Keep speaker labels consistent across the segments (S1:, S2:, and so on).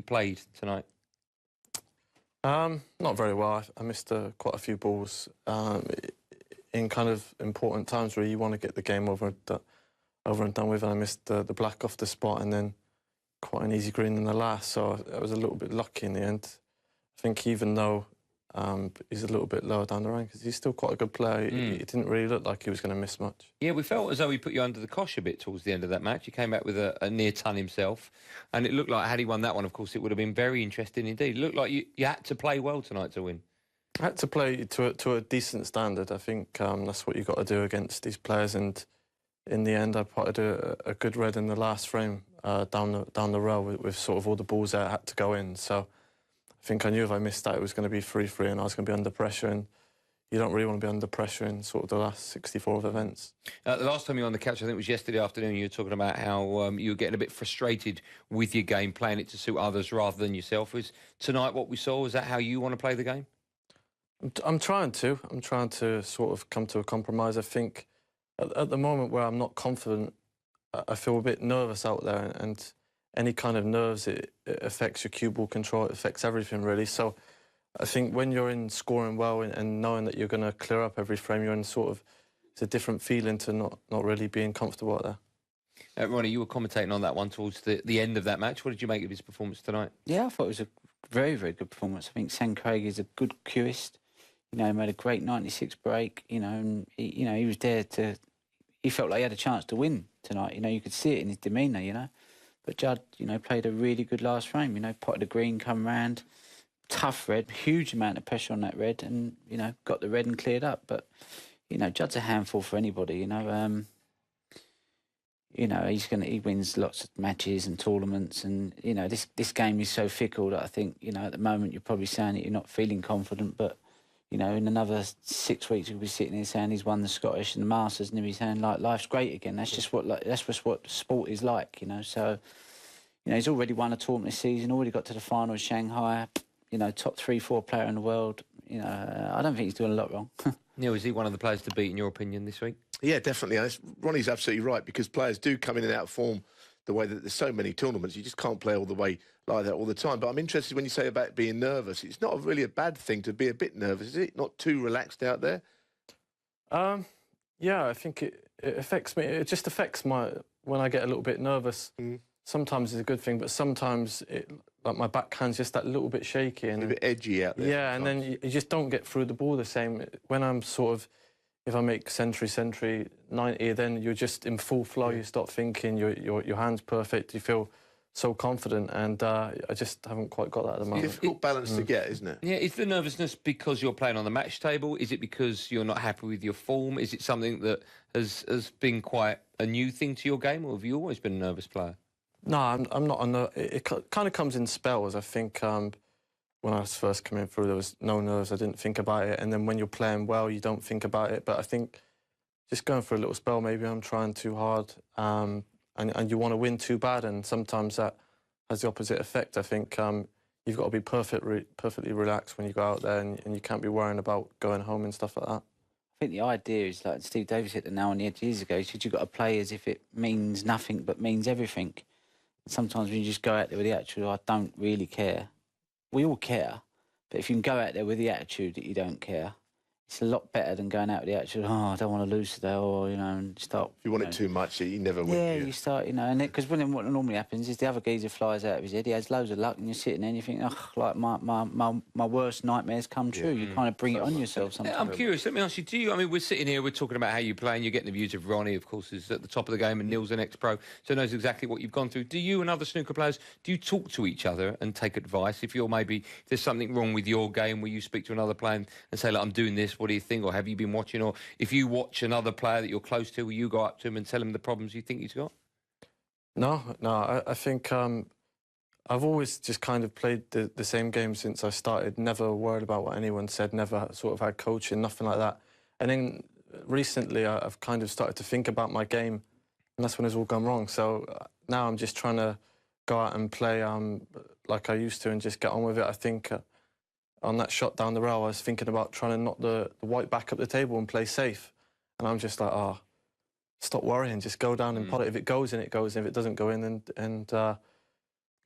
S1: played tonight?
S2: Not very well. I missed quite a few balls in kind of important times where you want to get the game over and done with, and I missed the black off the spot and then quite an easy green in the last, so I was a little bit lucky in the end. I think even though he's a little bit lower down the rank, because he's still quite a good player, he didn't really look like he was going to miss much.
S1: Yeah, we felt as though he put you under the cosh a bit towards the end of that match. He came back with a near ton himself, and it looked like had he won that one, of course, it would have been very interesting indeed. It looked like you had to play well tonight to win.
S2: I had to play to a decent standard. I think that's what you've got to do against these players, and in the end I potted a good red in the last frame down the row with sort of all the balls that had to go in. So I think I knew if I missed that it was going to be 3-3 and I was going to be under pressure, and you don't really want to be under pressure in sort of the last 64 of events.
S1: The last time you were on the couch, I think it was yesterday afternoon, you were talking about how you were getting a bit frustrated with your game, playing it to suit others rather than yourself. Was tonight what we saw? Is that how you want to play the game?
S2: I'm trying to sort of come to a compromise. I think at the moment where I'm not confident, I feel a bit nervous out there, and any kind of nerves, it affects your cue ball control, it affects everything really. So I think when you're in scoring well and knowing that you're going to clear up every frame, you're in sort of, it's a different feeling to not really being comfortable out there.
S1: Ronnie, you were commentating on that one towards the end of that match. What did you make of his performance tonight?
S3: Yeah, I thought it was a very, very good performance. I think Craigie is a good cueist. You know, he made a great 96 break, you know, and he was there to... He felt like he had a chance to win tonight. You know, you could see it in his demeanour, you know. But Judd, you know, played a really good last frame. You know, potted the green, come round, tough red, huge amount of pressure on that red, and, you know, got the red and cleared up. But, you know, Judd's a handful for anybody, you know. You know, he wins lots of matches and tournaments, and, you know, this game is so fickle that I think, you know, at the moment you're probably saying that you're not feeling confident, but, you know, in another 6 weeks you'll be sitting here saying he's won the Scottish and the Masters, and he'll be saying, like, life's great again. That's just what sport is like, you know. So, you know, he's already won a tournament this season, already got to the final of Shanghai, you know, top 3-4 player in the world. You know, I don't think he's doing a lot wrong.
S1: Neil, is he one of the players to beat, in your opinion, this week?
S4: Yeah, definitely. Ronnie's absolutely right, because players do come in and out of form the way that there's so many tournaments. You just can't play all the way like that all the time. But I'm interested when you say about being nervous. It's not really a bad thing to be a bit nervous, is it? Not too relaxed out there?
S2: Yeah, I think it affects me. It just affects when I get a little bit nervous. Sometimes it's a good thing, but sometimes like my backhand's just that little bit shaky. And
S4: a bit edgy out there.
S2: Yeah, and then you just don't get through the ball the same. When I'm sort of, if I make century, 90, then you're just in full flow. You start thinking, your hand's perfect, you feel so confident, and I just haven't quite got that at the moment.
S4: Difficult balance to get, isn't it?
S1: Yeah, is the nervousness because you're playing on the match table? Is it because you're not happy with your form? Is it something that has been quite a new thing to your game, or have you always been a nervous player?
S2: No, I'm not. It kind of comes in spells. I think when I was first coming through, there was no nerves. I didn't think about it. And then when you're playing well, you don't think about it. But I think just going for a little spell, maybe I'm trying too hard, and you want to win too bad, and sometimes that has the opposite effect. I think you've got to be perfectly relaxed when you go out there, and you can't be worrying about going home and stuff like that.
S3: I think the idea is, like Steve Davis hit the nail on the head years ago, he said you've got to play as if it means nothing but means everything. Sometimes when you just go out there with the attitude, I don't really care. We all care, but if you can go out there with the attitude that you don't care, it's a lot better than going out with the attitude, oh, I don't want to lose today, or, you know, and start...
S4: If you want it too much, you never win.
S3: Yeah, you start, you know, and because what normally happens is the other geezer flies out of his head, he has loads of luck, and you're sitting there and you think, oh, like my worst nightmares come true. You kind of bring it on yourself sometimes.
S1: I'm curious, let me ask you, I mean, we're sitting here, we're talking about how you play, and you're getting the views of Ronnie, of course, is at the top of the game, and Neil's an ex-pro, so knows exactly what you've gone through. Do you and other snooker players, do you talk to each other and take advice? If if there's something wrong with your game, will you speak to another player and say, like, I'm doing this, what do you think? Or have you been watching? Or if you watch another player that you're close to, will you go up to him and tell him the problems you think he's got?
S2: No, I think I've always just kind of played the same game since I started, never worried about what anyone said, never sort of had coaching, nothing like that. And then recently I've kind of started to think about my game, and that's when it's all gone wrong. So now I'm just trying to go out and play like I used to and just get on with it. I think on that shot down the row, I was thinking about trying to knock the white back up the table and play safe. And I'm just like, oh, stop worrying, just go down and pot it. If it goes in, it goes in. If it doesn't go in, and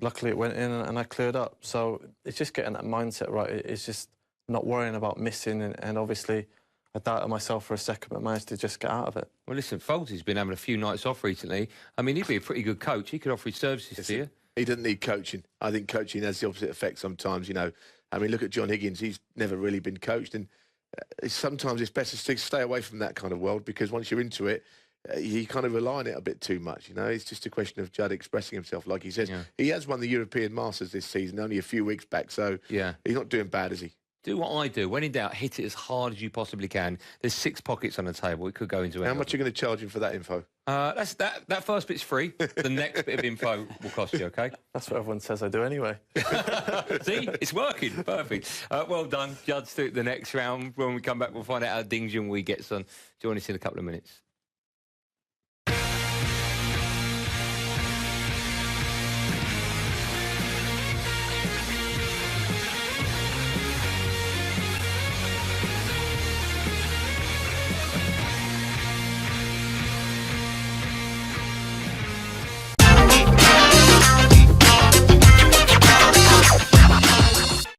S2: luckily it went in and I cleared up. So it's just getting that mindset right. It's just not worrying about missing, and obviously I doubted myself for a second, but managed to just get out of it.
S1: Well, listen, Folsey's been having a few nights off recently. I mean, he'd be a pretty good coach. He could offer his services to you.
S4: He doesn't need coaching. I think coaching has the opposite effect sometimes, you know. I mean, look at John Higgins. He's never really been coached, and sometimes it's better to stay away from that kind of world, because once you're into it, you kind of rely on it a bit too much, you know. It's just a question of Judd expressing himself, like he says.
S1: Yeah.
S4: He has won the European Masters this season, only a few weeks back, so
S1: Yeah.
S4: he's not doing bad, is he?
S1: Do what I do. When in doubt, hit it as hard as you possibly can. There's 6 pockets on the table. It could go into any.
S4: How much are you going to charge him for that info?
S1: That first bit's free. The next bit of info will cost you, OK?
S2: That's what everyone says I do anyway.
S1: See? It's working. Perfect. Well done. Judd's through the next round. When we come back, we'll find out how Ding Junhui gets on. Join us in a couple of minutes.